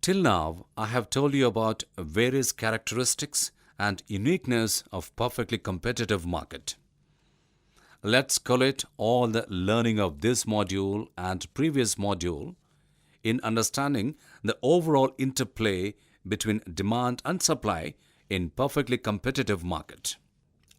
Till now, I have told you about various characteristics and uniqueness of perfectly competitive market. Let's collate all the learning of this module and previous module in understanding the overall interplay between demand and supply in perfectly competitive market.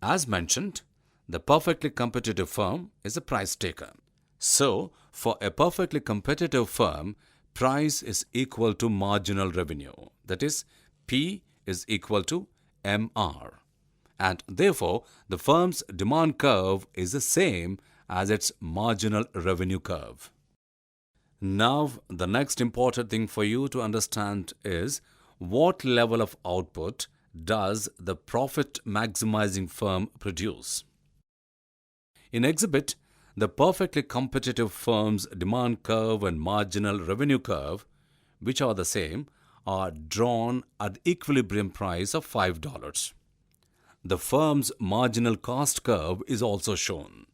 As mentioned, the perfectly competitive firm is a price taker. So, for a perfectly competitive firm, price is equal to marginal revenue. That is, P is equal to MR. And therefore, the firm's demand curve is the same as its marginal revenue curve. Now, the next important thing for you to understand is what level of output does the profit maximizing firm produce. In exhibit, the perfectly competitive firm's demand curve and marginal revenue curve, which are the same, are drawn at the equilibrium price of $5. The firm's marginal cost curve is also shown.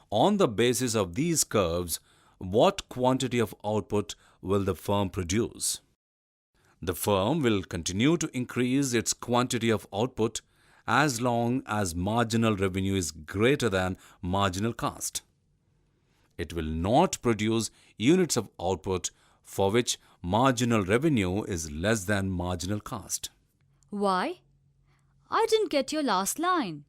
On the basis of these curves, what quantity of output will the firm produce? The firm will continue to increase its quantity of output as long as marginal revenue is greater than marginal cost. It will not produce units of output for which marginal revenue is less than marginal cost. Why? I didn't get your last line.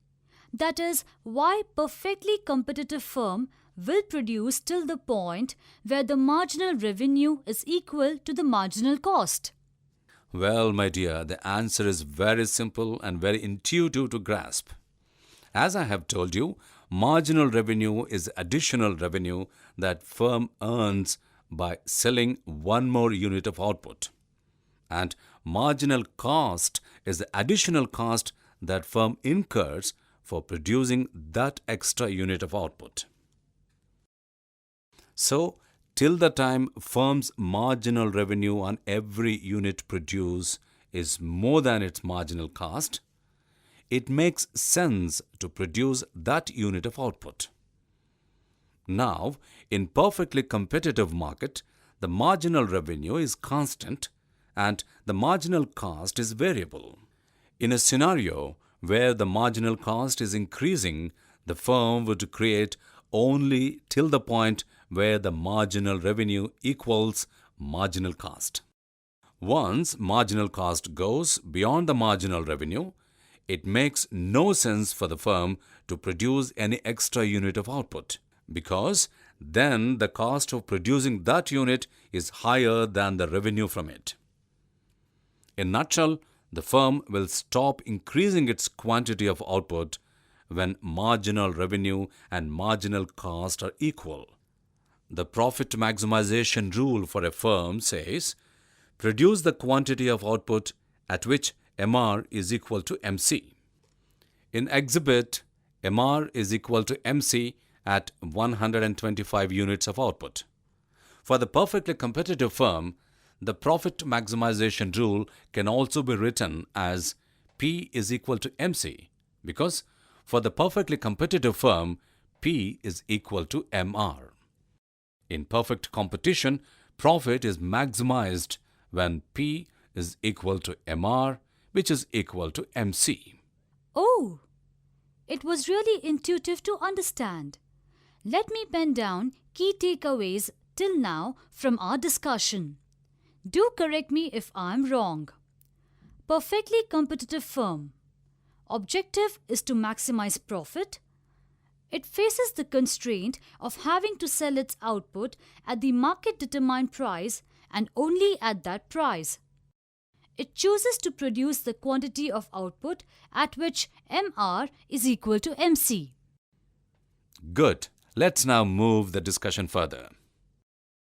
That is, why perfectly competitive firm will produce till the point where the marginal revenue is equal to the marginal cost. Well, my dear, the answer is very simple and very intuitive to grasp. As I have told you, marginal revenue is additional revenue that firm earns by selling one more unit of output. And marginal cost is the additional cost that firm incurs for producing that extra unit of output. So, till the time firm's marginal revenue on every unit produced is more than its marginal cost, it makes sense to produce that unit of output. Now, in perfectly competitive market, the marginal revenue is constant and the marginal cost is variable. In a scenario where the marginal cost is increasing, the firm would create only till the point where the marginal revenue equals marginal cost. Once marginal cost goes beyond the marginal revenue, it makes no sense for the firm to produce any extra unit of output, because then the cost of producing that unit is higher than the revenue from it. In a nutshell, the firm will stop increasing its quantity of output when marginal revenue and marginal cost are equal. The profit maximization rule for a firm says, produce the quantity of output at which MR is equal to MC. In exhibit, MR is equal to MC at 125 units of output. For the perfectly competitive firm, the profit maximization rule can also be written as P is equal to MC, because for the perfectly competitive firm, P is equal to MR. In perfect competition, profit is maximized when P is equal to MR, which is equal to MC. Oh, it was really intuitive to understand. Let me pen down key takeaways till now from our discussion. Do correct me if I'm wrong. Perfectly competitive firm. Objective is to maximize profit. It faces the constraint of having to sell its output at the market-determined price and only at that price. It chooses to produce the quantity of output at which MR is equal to MC. Good. Let's now move the discussion further.